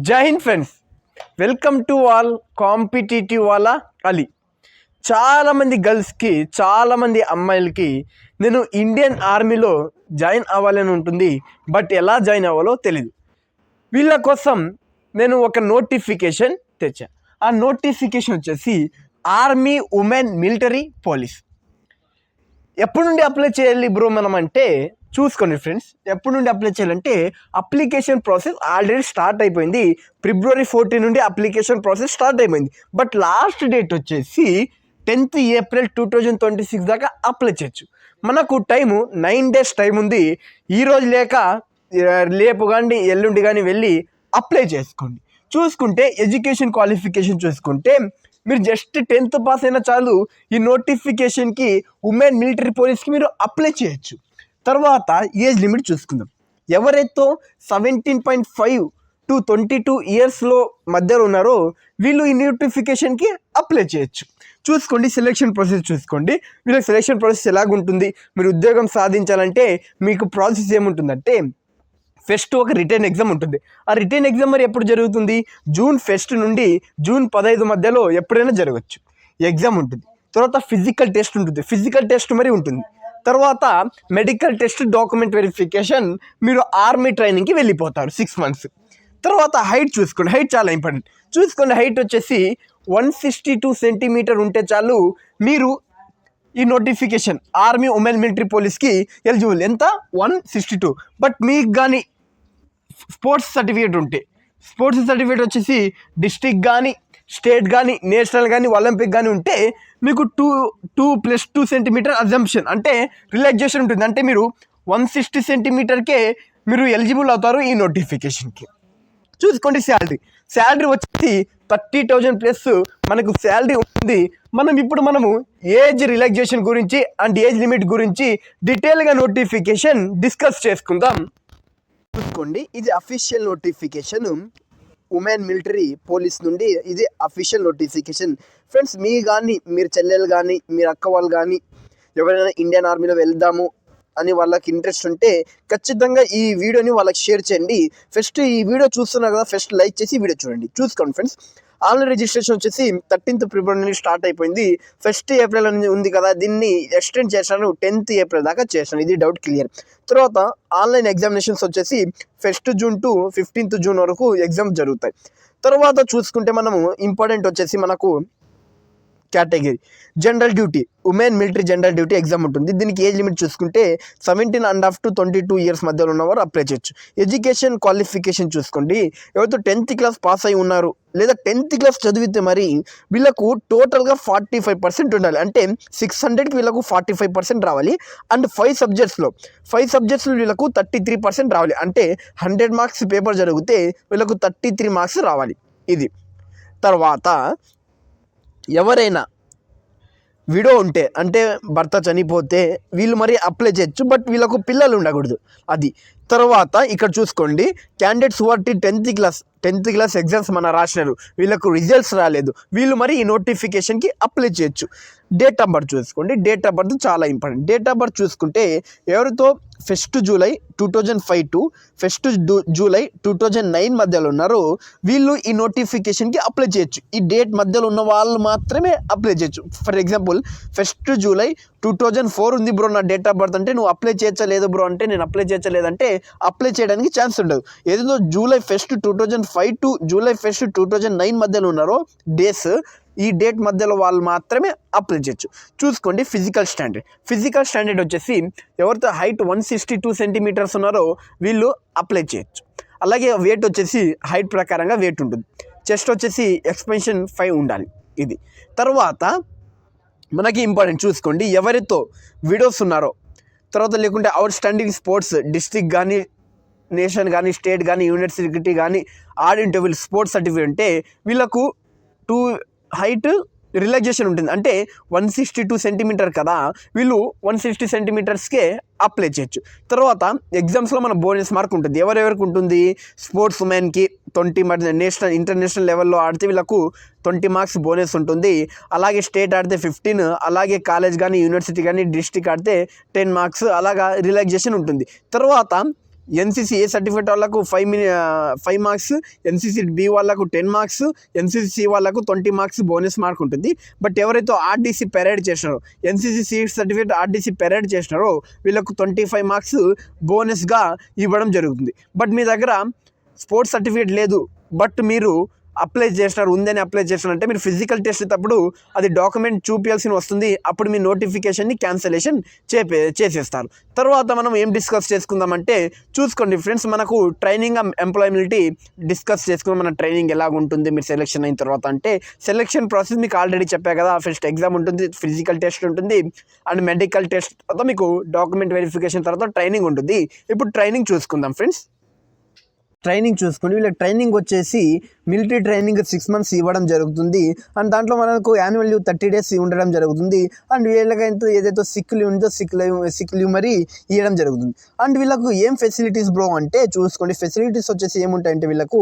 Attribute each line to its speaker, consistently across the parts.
Speaker 1: జై Hind friends, welcome to all competitive వాళ్ళ అలీ. చాలామంది గర్ల్స్కి, చాలామంది అమ్మాయిలకి నేను ఇండియన్ ఆర్మీలో జాయిన్ అవ్వాలని ఉంటుంది, బట్ ఎలా జాయిన్ అవ్వాలో తెలీదు. వీళ్ళ కోసం నేను ఒక నోటిఫికేషన్ తెచ్చాను. ఆ నోటిఫికేషన్ వచ్చేసి ఆర్మీ ఉమెన్ మిలిటరీ పోలీస్. ఎప్పటి నుండి అప్లై చేయాలి బ్రో మనం అంటే చూసుకోండి ఫ్రెండ్స్. ఎప్పటి నుండి అప్లై చేయాలంటే అప్లికేషన్ ప్రాసెస్ ఆల్రెడీ స్టార్ట్ అయిపోయింది. February 14 నుండి అప్లికేషన్ ప్రాసెస్ స్టార్ట్ అయిపోయింది. బట్ లాస్ట్ డేట్ వచ్చేసి 10th April 2026 దాకా అప్లై చేయొచ్చు. మనకు టైము 9 days టైం ఉంది. ఈరోజు లేక రేపు కానీ ఎల్లుండి కానీ వెళ్ళి అప్లై చేసుకోండి. చూసుకుంటే ఎడ్యుకేషన్ క్వాలిఫికేషన్ చూసుకుంటే మీరు జస్ట్ 10th పాస్ అయినా చాలు. ఈ నోటిఫికేషన్కి ఉమెన్ మిలిటరీ పోలీస్కి మీరు అప్లై చేయొచ్చు. తర్వాత ఏజ్ లిమిట్ చూసుకుందాం. ఎవరైతే 17.5 to 22 yearsలో మధ్యలో ఉన్నారో వీళ్ళు ఈ నోటిఫికేషన్కి అప్లై చేయొచ్చు. చూసుకోండి, సెలెక్షన్ ప్రాసెస్ చూసుకోండి. వీళ్ళకి సెలెక్షన్ ప్రాసెస్ ఎలాగుంటుంది, మీరు ఉద్యోగం సాధించాలంటే మీకు ప్రాసెస్ ఏముంటుందంటే ఫస్ట్ ఒక రిటర్న్ ఎగ్జామ్ ఉంటుంది. ఆ రిటర్న్ ఎగ్జామ్ మరి ఎప్పుడు జరుగుతుంది? June 1 నుండి June 15 మధ్యలో ఎప్పుడైనా జరగవచ్చు. ఎగ్జామ్ ఉంటుంది. తర్వాత ఫిజికల్ టెస్ట్ ఉంటుంది. ఫిజికల్ టెస్ట్ మరి ఉంటుంది. తర్వాత మెడికల్ టెస్ట్, డాక్యుమెంట్ వెరిఫికేషన్. మీరు ఆర్మీ ట్రైనింగ్కి వెళ్ళిపోతారు 6 months. తర్వాత హైట్ చూసుకోండి. హైట్ చాలా ఇంపార్టెంట్. చూసుకోండి, హైట్ వచ్చేసి 162 centimeter ఉంటే చాలు మీరు ఈ నోటిఫికేషన్ ఆర్మీ ఉమెన్ మిలిటరీ పోలీస్కి ఎలిజిబుల్. ఎంత? 162. బట్ మీకు కానీ స్పోర్ట్స్ సర్టిఫికేట్ ఉంటే, స్పోర్ట్స్ సర్టిఫికేట్ వచ్చేసి డిస్ట్రిక్ట్ కానీ, స్టేట్ కానీ, నేషనల్ కానీ, ఒలింపిక్ కానీ ఉంటే మీకు 2+2 centimeter అజంప్షన్ అంటే రిలాక్సేషన్ ఉంటుంది. అంటే మీరు 160 centimeterకే మీరు ఎలిజిబుల్ అవుతారు ఈ నోటిఫికేషన్కి. చూసుకోండి, శాలరీ వచ్చేసి 30,000+ మనకు శాలరీ ఉంది. మనము ఏజ్ రిలాక్సేషన్ గురించి అండ్ ఏజ్ లిమిట్ గురించి డీటెయిల్గా నోటిఫికేషన్ డిస్కస్ చేసుకుందాం. చూసుకోండి, ఇది official notification women military police నుండి. ఇది అఫీషియల్ నోటిఫికేషన్ ఫ్రెండ్స్. మీరు చెల్లెలు కానీ, మీరు అక్క వాళ్ళు కానీ ఎవరైనా ఇండియన్ ఆర్మీలో వెళ్దాము అని వాళ్ళకి ఇంట్రెస్ట్ ఉంటే ఖచ్చితంగా ఈ వీడియోని వాళ్ళకి షేర్ చేయండి. ఫస్ట్ ఈ వీడియో చూస్తున్నారు కదా, ఫస్ట్ లైక్ చేసి వీడియో చూడండి. చూసుకోండి ఫ్రెండ్స్, ఆన్లైన్ రిజిస్ట్రేషన్ వచ్చేసి 13th February నుండి స్టార్ట్ అయిపోయింది. 1st April ఉంది కదా, దీన్ని ఎక్స్టెండ్ చేశాను 10th April దాకా చేశాను. ఇది డౌట్ క్లియర్. తర్వాత ఆన్లైన్ ఎగ్జామినేషన్స్ వచ్చేసి 1st June to 15th June వరకు ఎగ్జామ్ జరుగుతాయి. తర్వాత చూసుకుంటే మనము ఇంపార్టెంట్ వచ్చేసి మనకు category general duty, women military general duty exam ఉంటుంది. దీనికి ఏజ్ లిమిట్ చూసుకుంటే 17.5 to 22 years మధ్యలో ఉన్నవారు అప్లై చేయొచ్చు. ఎడ్యుకేషన్ క్వాలిఫికేషన్ చూసుకోండి. ఎవరైతే 10th class పాస్ అయి ఉన్నారు లేదా 10th class చదివితే మరి వీళ్ళకు టోటల్గా 45% ఉండాలి. అంటే 600కి వీళ్ళకు 45% రావాలి. అండ్ 5 subjectsలో వీళ్ళకు 33% రావాలి. అంటే 100 marks పేపర్ జరిగితే వీళ్ళకు 33 marks రావాలి. ఇది. తర్వాత ఎవరైనా విడో ఉంటే, అంటే భర్త చనిపోతే వీళ్ళు మరి అప్లై చేయొచ్చు. బట్ వీళ్ళకు పిల్లలు ఉండకూడదు. అది. తర్వాత ఇక్కడ చూసుకోండి, candidates who are 10th class exams మన రాసినారు, వీళ్ళకు రిజల్ట్స్ రాలేదు, వీళ్ళు మరి ఈ నోటిఫికేషన్కి అప్లై చేయొచ్చు. డేట్ ఆఫ్ బర్త్ చూసుకోండి. డేట్ ఆఫ్ బర్త్ చాలా ఇంపార్టెంట్. డేట్ ఆఫ్ బర్త్ చూసుకుంటే ఎవరితో 1st July 2005 to 1st July 2009 మధ్యలో ఉన్నారో వీళ్ళు ఈ నోటిఫికేషన్కి అప్లై చేయొచ్చు. ఈ డేట్ మధ్యలో ఉన్న వాళ్ళు మాత్రమే అప్లై చేయొచ్చు. ఫర్ ఎగ్జాంపుల్ 1st July 2004 ఉంది బ్రో నా డేట్ ఆఫ్ బర్త్ అంటే నువ్వు అప్లై చేయలేదు బ్రో అంటే నేను అప్లై చేయలేదంటే అప్లై చేయడానికి ఛాన్స్ ఉండదు. ఏదో July 1st 2005 to July 1st 2009 మధ్యలో ఉన్నారో డేస్, ఈ డేట్ మధ్యలో వాళ్ళు మాత్రమే అప్లై చేయొచ్చు. చూసుకోండి, ఫిజికల్ స్టాండర్డ్ వచ్చేసి ఎవరితో హైట్ 162 centimeters ఉన్నారో వీళ్ళు అప్లై చేయొచ్చు. అలాగే వెయిట్ వచ్చేసి హైట్ ప్రకారంగా వెయిట్ ఉంటుంది. చెస్ట్ వచ్చేసి ఎక్స్పెన్షన్ 5 ఉండాలి. ఇది. తర్వాత మనకి ఇంపార్టెంట్ చూసుకోండి, ఎవరితో విడోస్ ఉన్నారో, తర్వాత లేకుంటే అవుట్ స్టాండింగ్ స్పోర్ట్స్ డిస్ట్రిక్ట్ కానీ, నేషన్ కానీ, స్టేట్ కానీ, యూనివర్సిటీ కానీ ఆడింటే వీళ్ళు స్పోర్ట్స్ సర్టిఫికేట్ ఉంటే వీళ్ళకు 2 హైట్ రిలాక్సేషన్ ఉంటుంది. అంటే 162 centimeter కదా, వీళ్ళు 160 centimetersకే అప్లై చేయొచ్చు. తర్వాత ఎగ్జామ్స్లో మన బోనస్ మార్క్ ఉంటుంది. ఎవరెవరికి ఉంటుంది? స్పోర్ట్స్ ఉమెన్కి 20 marks, నేషనల్ ఇంటర్నేషనల్ లెవెల్లో ఆడితే వీళ్ళకు 20 marks బోనస్ ఉంటుంది. అలాగే స్టేట్ ఆడితే 15, అలాగే కాలేజ్ కానీ, యూనివర్సిటీ కానీ, డిస్ట్రిక్ట్ ఆడితే 10 marks అలాగా రిలాక్సేషన్ ఉంటుంది. తర్వాత ఎన్సీసీ ఏ సర్టిఫికేట్ వాళ్ళకు 5 మార్క్స్, ఎన్సీసీ బి వాళ్ళకు 10 మార్క్స్, ఎన్సీసీ వాళ్ళకు 20 మార్క్స్ బోనస్ మార్క్ ఉంటుంది. బట్ ఎవరైతే ఆర్డీసీ పెరేడ్ చేసినారో, NCC C certificate RDC parade చేసినారో వీళ్ళకు 25 మార్క్స్ బోనస్గా ఇవ్వడం జరుగుతుంది. బట్ మీ దగ్గర స్పోర్ట్స్ సర్టిఫికేట్ లేదు, బట్ మీరు అప్లై చేసినారు, ఉందని అప్లై చేసినారంటే మీరు ఫిజికల్ టెస్ట్ అప్పుడు అది డాక్యుమెంట్ చూపించాల్సి వస్తుంది. అప్పుడు మీ నోటిఫికేషన్ని క్యాన్సలేషన్ చేసేస్తారు. తర్వాత మనం ఏం డిస్కస్ చేసుకుందామంటే చూసుకోండి ఫ్రెండ్స్, మనకు ట్రైనింగ్ ఎంప్లాయబిలిటీ డిస్కస్ చేసుకుందాం. మన ట్రైనింగ్ ఎలాగ ఉంటుంది మీరు సెలెక్షన్ అయిన తర్వాత అంటే, సెలెక్షన్ ప్రాసెస్ మీకు ఆల్రెడీ చెప్పా కదా. ఫస్ట్ ఎగ్జామ్ ఉంటుంది, ఫిజికల్ టెస్ట్ ఉంటుంది అండ్ మెడికల్ టెస్ట్ తర్వాత మీకు డాక్యుమెంట్ వెరిఫికేషన్ తర్వాత ట్రైనింగ్ ఉంటుంది. ఇప్పుడు ట్రైనింగ్ చూసుకుందాం ఫ్రెండ్స్. ట్రైనింగ్ చూసుకుని వీళ్ళ ట్రైనింగ్ వచ్చేసి మిలిటరీ ట్రైనింగ్ 6 months ఇవ్వడం జరుగుతుంది. అండ్ దాంట్లో మనకు యాన్యువల్ లీవ్ 30 days ఉండడం జరుగుతుంది. అండ్ వీళ్ళకైతే ఏదైతే సిక్ లీవ్ ఉందో సిక్ లీవ్ మరి ఇవ్వడం జరుగుతుంది. అండ్ వీళ్ళకు ఏం ఫెసిలిటీస్ బ్రో అంటే చూసుకోండి, ఫెసిలిటీస్ వచ్చేసి ఏముంటాయంటే వీళ్ళకు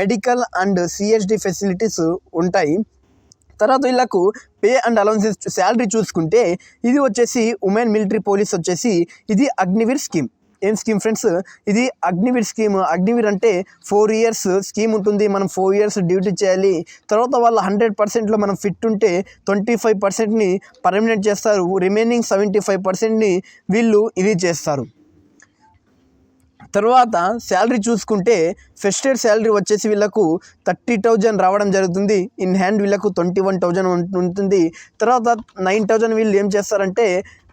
Speaker 1: మెడికల్ అండ్ సిహెచ్డి ఫెసిలిటీస్ ఉంటాయి. తర్వాత వీళ్ళకు పే అండ్ అలవెన్సెస్ శాలరీ చూసుకుంటే ఇది వచ్చేసి ఉమెన్ మిలిటరీ పోలీస్ వచ్చేసి ఇది అగ్నివీర్ స్కీమ్. ఏం స్కీమ్ ఫ్రెండ్స్, ఇది అగ్నివీర్ స్కీమ్. అగ్నివీర్ అంటే 4 years స్కీమ్ ఉంటుంది. మనం 4 years డ్యూటీ చేయాలి. తర్వాత వాళ్ళు 100%లో మనం ఫిట్ ఉంటే 25%ని పర్మనెంట్ చేస్తారు. రిమైనింగ్ 75%ని వీళ్ళు ఇది చేస్తారు. తర్వాత శాలరీ చూసుకుంటే ఫస్ట్ ఇయర్ శాలరీ వచ్చేసి వీళ్ళకు 30,000 రావడం జరుగుతుంది. ఇన్ హ్యాండ్ వీళ్ళకు 21,000 ఉంటుంది. తర్వాత 9,000 వీళ్ళు ఏం చేస్తారంటే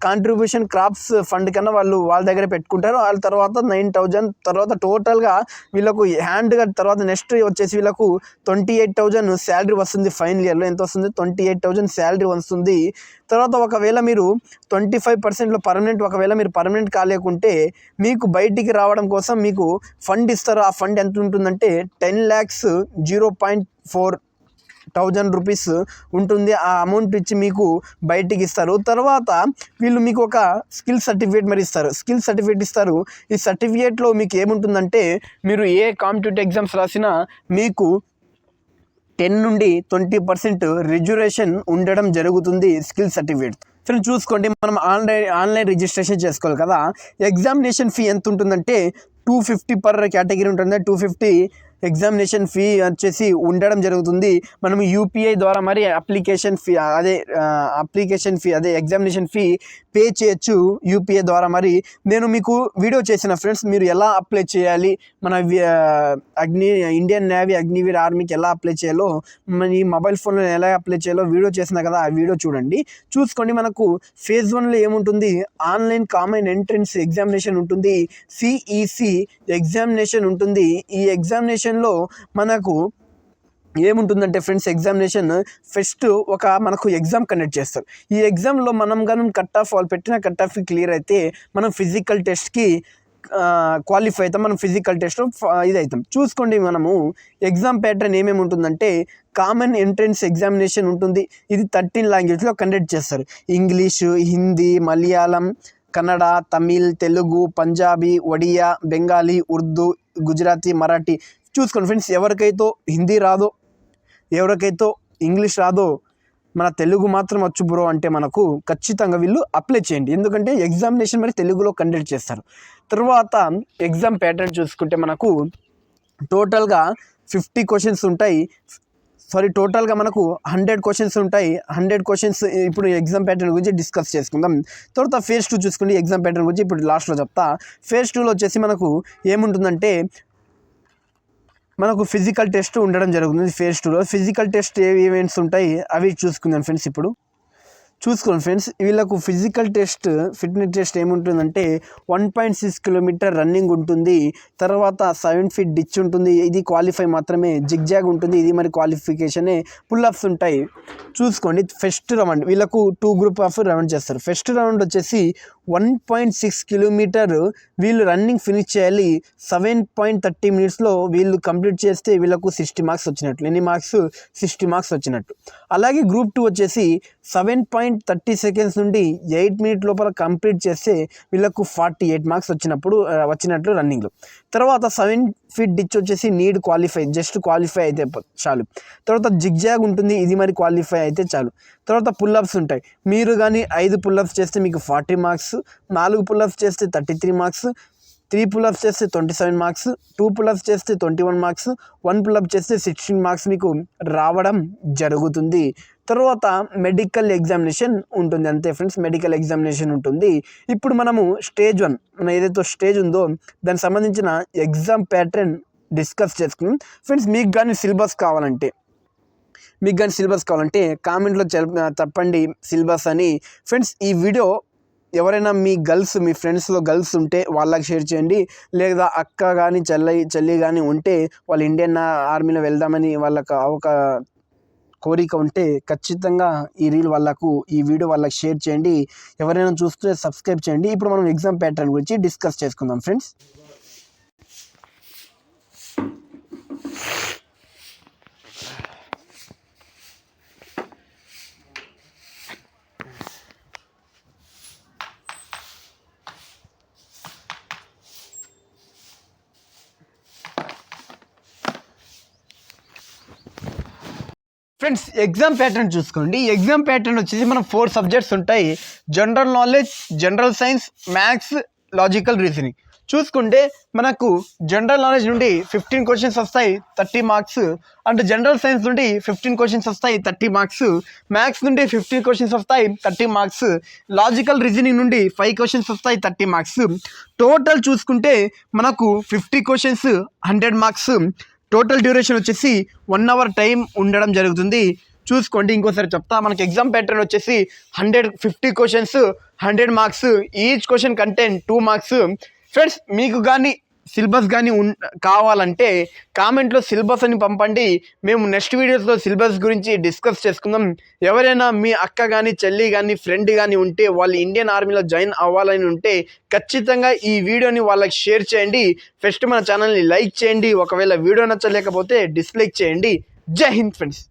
Speaker 1: కాంట్రిబ్యూషన్ క్రాప్స్ ఫండ్ కన్నా వాళ్ళ దగ్గర పెట్టుకుంటారు. వాళ్ళ తర్వాత 9,000 తర్వాత టోటల్గా వీళ్ళకు హ్యాండ్గా తర్వాత నెక్స్ట్ వచ్చేసి వీళ్ళకు 28,000 శాలరీ వస్తుంది. ఫైనల్ ఇయర్లో ఎంత వస్తుంది? 28,000 శాలరీ వస్తుంది. తర్వాత ఒకవేళ మీరు 25%లో ఒకవేళ మీరు పర్మనెంట్ కాలేకుంటే మీకు బయటికి రావడం కోసం మీకు ఫండ్ ఇస్తారు. ఆ ఫండ్ ఎంత ఉంటుందంటే 10,000,004,000 రూపీస్ ఉంటుంది. ఆ అమౌంట్ ఇచ్చి మీకు బయటికి ఇస్తారు. తర్వాత వీళ్ళు మీకు ఒక స్కిల్ సర్టిఫికేట్ మరి ఇస్తారు. స్కిల్ సర్టిఫికేట్ ఇస్తారు. ఈ సర్టిఫికేట్లో మీకు ఏముంటుందంటే మీరు ఏ కాంపిటేటివ్ ఎగ్జామ్స్ రాసినా మీకు 10 నుండి 20% రిజర్వేషన్ ఉండడం జరుగుతుంది స్కిల్ సర్టిఫికేట్. ఫ్రెండ్స్ చూసుకోండి, మనం ఆన్లైన్ రిజిస్ట్రేషన్ చేసుకోవాలి కదా. ఎగ్జామినేషన్ ఫీ ఎంత ఉంటుందంటే 250 per కేటగిరీ ఉంటుంది. 250 ఎగ్జామినేషన్ ఫీ వచ్చేసి ఉండడం జరుగుతుంది. మనం యూపీఐ ద్వారా మరి అప్లికేషన్ ఫీ అదే ఎగ్జామినేషన్ ఫీ పే చేయొచ్చు యూపీఐ ద్వారా. మరి నేను మీకు వీడియో చేసిన ఫ్రెండ్స్, మీరు ఎలా అప్లై చేయాలి, మన ఇండియన్ నేవీ అగ్నివీర్ ఆర్మీకి ఎలా అప్లై చేయాలో, మన ఈ మొబైల్ ఫోన్లో ఎలా అప్లై చేయాలో వీడియో చేసిన కదా, ఆ వీడియో చూసుకోండి. మనకు phase 1లో ఏముంటుంది, ఆన్లైన్ కామన్ ఎంట్రన్స్ ఎగ్జామినేషన్ ఉంటుంది, సిఈసి ఎగ్జామినేషన్ ఉంటుంది. ఈ ఎగ్జామినేషన్లో మనకు ఏముంటుందంటే ఫ్రెండ్స్, ఎగ్జామినేషన్ ఫస్ట్ మనకు ఎగ్జామ్ కండక్ట్ చేస్తారు. ఈ ఎగ్జామ్లో మనం కానీ వాళ్ళు పెట్టిన కట్ ఆఫ్ క్లియర్ అయితే మనం ఫిజికల్ టెస్ట్కి క్వాలిఫై అవుతాం. మనం ఫిజికల్ టెస్ట్ ఇది అవుతాం. చూసుకోండి, మనము ఎగ్జామ్ ప్యాటర్న్ ఏమేమి ఉంటుందంటే కామన్ ఎంట్రన్స్ ఎగ్జామినేషన్ ఉంటుంది. ఇది 13 languagesలో కండక్ట్ చేస్తారు. ఇంగ్లీషు, హిందీ, మలయాళం, కన్నడ, తమిళ్, తెలుగు, పంజాబీ, ఒడియా, బెంగాలీ, ఉర్దూ, గుజరాతీ, మరాఠీ. చూసుకోండి ఫ్రెండ్స్, ఎవరికైతే హిందీ రాదో, ఎవరికైతే ఇంగ్లీష్ రాదో, మన తెలుగు మాత్రం వచ్చు బ్రో అంటే మనకు ఖచ్చితంగా వీళ్ళు అప్లై చేయండి. ఎందుకంటే ఎగ్జామినేషన్ మరి తెలుగులో కండక్ట్ చేస్తారు. తర్వాత ఎగ్జామ్ ప్యాటర్న్ చూసుకుంటే మనకు టోటల్గా 50 questions ఉంటాయి. టోటల్గా మనకు 100 questions ఉంటాయి. 100 questions ఇప్పుడు ఎగ్జామ్ ప్యాటర్న్ గురించి డిస్కస్ చేసుకుందాం. తర్వాత phase 2 చూసుకుంటే ఎగ్జామ్ ప్యాటర్న్ గురించి ఇప్పుడు లాస్ట్లో చెప్తా. phase 2లో వచ్చేసి మనకు ఏముంటుందంటే మనకు ఫిజికల్ టెస్ట్ ఉండడం జరుగుతుంది. phase 2లో ఫిజికల్ టెస్ట్ ఏ ఈవెంట్స్ ఉంటాయి అవి చూసుకుందాం ఫ్రెండ్స్. ఇప్పుడు చూసుకోండి ఫ్రెండ్స్, వీళ్ళకు ఫిజికల్ టెస్ట్ ఫిట్నెస్ టెస్ట్ ఏముంటుందంటే 1.6 kilometer రన్నింగ్ ఉంటుంది. తర్వాత 7 feet డిచ్ ఉంటుంది. ఇది క్వాలిఫై మాత్రమే. జిగ్జాగ్ ఉంటుంది, ఇది మరి క్వాలిఫికేషనే. పుల్అప్స్ ఉంటాయి. చూసుకోండి, ఫస్ట్ రౌండ్ వీళ్ళకు 2 group ఆఫ్ రౌండ్ చేస్తారు. ఫస్ట్ రౌండ్ వచ్చేసి 1.6 kilometer వీళ్ళు రన్నింగ్ ఫినిష్ చేయాలి. 7.30 minutesలో వీళ్ళు కంప్లీట్ చేస్తే వీళ్ళకు 60 marks వచ్చినట్లు. ఎన్ని మార్క్స్? 60 marks వచ్చినట్టు. అలాగే గ్రూప్ 2 వచ్చేసి 7.30 seconds నుండి 8 minutes లోపల కంప్లీట్ చేస్తే వీళ్ళకు 48 marks వచ్చినట్లు రన్నింగ్లో. తర్వాత 7 feet డిచ్ వచ్చేసి నీడ్ క్వాలిఫై, జస్ట్ క్వాలిఫై అయితే చాలు. తర్వాత జిగ్జాగ్ ఉంటుంది, ఇది మరి క్వాలిఫై అయితే చాలు. తర్వాత పుల్అప్స్ ఉంటాయి. మీరు కానీ 5 పుల్అప్స్ చేస్తే మీకు 40 marks, 4 పుల్అప్స్ చేస్తే 33 marks, 3 పుల్అప్స్ చేస్తే 27 మార్క్స్, 2 పుల్అప్స్ చేస్తే 21 మార్క్స్, 1 పుల్అప్ చేస్తే 16 మార్క్స్ మీకు రావడం జరుగుతుంది. తర్వాత మెడికల్ ఎగ్జామినేషన్ ఉంటుంది, అంతే ఫ్రెండ్స్, మెడికల్ ఎగ్జామినేషన్ ఉంటుంది. ఇప్పుడు మనము స్టేజ్ 1 మన ఏదైతే స్టేజ్ ఉందో దానికి సంబంధించిన ఎగ్జామ్ ప్యాటర్న్ డిస్కస్ చేసుకున్నాం. ఫ్రెండ్స్ మీకు కానీ సిలబస్ కావాలంటే కామెంట్లో చెప్పండి సిలబస్ అని. ఫ్రెండ్స్ ఈ వీడియో ఎవరైనా మీ ఫ్రెండ్స్లో గర్ల్స్ ఉంటే వాళ్ళకి షేర్ చేయండి, లేదా అక్క కానీ చెల్లి కానీ ఉంటే వాళ్ళు ఇండియన్ ఆర్మీలో వెళ్దామని వాళ్ళకు ఒక కోరిక ఉంటే ఖచ్చితంగా ఈ వీడియో వాళ్ళకి షేర్ చేయండి. ఎవరైనా చూస్తే సబ్స్క్రైబ్ చేయండి. ఇప్పుడు మనం ఎగ్జామ్ ప్యాటర్న్ గురించి డిస్కస్ చేసుకుందాం ఫ్రెండ్స్. ఫ్రెండ్స్ ఎగ్జామ్ ప్యాటర్న్ చూసుకోండి. ఎగ్జామ్ ప్యాటర్న్ వచ్చేసి మనం 4 సబ్జెక్ట్స్ ఉంటాయి. General knowledge, general science, maths, logical reasoning. చూసుకుంటే మనకు జనరల్ నాలెడ్జ్ నుండి 15 క్వశ్చన్స్ వస్తాయి, 30 మార్క్స్. అంటే జనరల్ సైన్స్ నుండి 15 క్వశ్చన్స్ వస్తాయి, 30 మార్క్స్. మ్యాథ్స్ నుండి 15 క్వశ్చన్స్ వస్తాయి, 30 మార్క్స్. లాజికల్ రీజనింగ్ నుండి 5 క్వశ్చన్స్ వస్తాయి, 30 మార్క్స్. టోటల్ చూసుకుంటే మనకు 50 క్వశ్చన్స్, 100 మార్క్స్. టోటల్ డ్యూరేషన్ వచ్చేసి 1 అవర్ టైం ఉండడం జరుగుతుంది. చూసుకోండి, ఇంకోసారి చెప్తా. మనకి ఎగ్జామ్ ప్యాటర్న్ వచ్చేసి 150 questions, 100 marks. Each question content 2 marks. Friends మీకు కానీ సిలబస్ కానీ కావాలంటే కామెంట్లో సిలబస్ అని పంపండి. మేము నెక్స్ట్ వీడియోస్లో సిలబస్ గురించి డిస్కస్ చేసుకుందాం. ఎవరైనా మీ అక్క కానీ చెల్లి కానీ ఫ్రెండ్ కానీ ఉంటే వాళ్ళు ఇండియన్ ఆర్మీలో జాయిన్ అవ్వాలని ఉంటే ఖచ్చితంగా ఈ వీడియోని వాళ్ళకి షేర్ చేయండి. ఫస్ట్ మన ఛానల్ని లైక్ చేయండి. ఒకవేళ వీడియో నచ్చలేకపోతే డిస్లైక్ చేయండి. జై హింద్ ఫ్రెండ్స్.